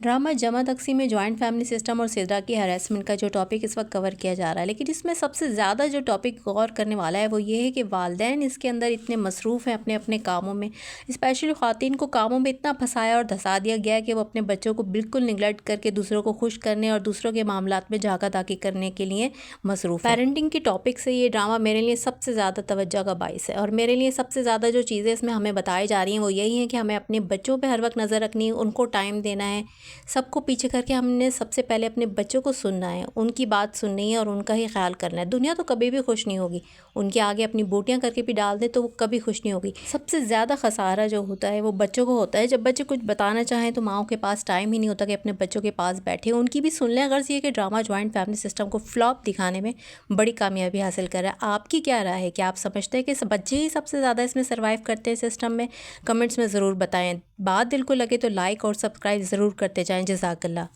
Drama जमा तकसीम में जॉइंट फैमिली सिस्टम और सिजरा की हरासमेंट का जो टॉपिक इस वक्त कवर किया जा रहा है, लेकिन इसमें सबसे ज़्यादा जो टॉपिक गौर करने वाला है वो ये है कि वालिदैन इसके अंदर इतने मसरूफ़ हैं अपने अपने कामों में। स्पेशली ख़वातीन को कामों में इतना फंसाया और धंसा दिया गया है कि वो अपने बच्चों को बिल्कुल निगलेक्ट करके दूसरों को खुश करने और दूसरों के मामलात में झाका ताकी करने के लिए मसरूफ़ है। पेरेंटिंग के टॉपिक से ये ड्रामा मेरे लिए सबसे ज़्यादा तवज्जो का बाइस है, और मेरे लिए सबसे ज़्यादा जो चीज़ें इसमें हमें बताई जा रही हैं वो यही है कि हमें अपने बच्चों पर हर वक्त नज़र रखनी है, उनको टाइम देना है, सबको पीछे करके हमने सबसे पहले अपने बच्चों को सुनना है, उनकी बात सुननी है और उनका ही ख्याल करना है। दुनिया तो कभी भी खुश नहीं होगी, उनके आगे अपनी बोटियां करके भी डाल दें तो वो कभी खुश नहीं होगी। सबसे ज़्यादा खसारा जो होता है वो बच्चों को होता है। जब बच्चे कुछ बताना चाहें तो माँओं के पास टाइम ही नहीं होता कि अपने बच्चों के पास बैठे उनकी भी सुन लें। गर्ज़ ये कि ड्रामा जॉइंट फैमिली सिस्टम को फ्लॉप दिखाने में बड़ी कामयाबी हासिल कर रहा है। आपकी क्या राय है? क्या आप समझते हैं कि बच्चे ही सबसे ज़्यादा इसमें सर्वाइव करते हैं सिस्टम में? कमेंट्स में ज़रूर बताएं। बात दिल को लगे तो लाइक और सब्सक्राइब ज़रूर करते जाएं। जज़ाकल्लाह।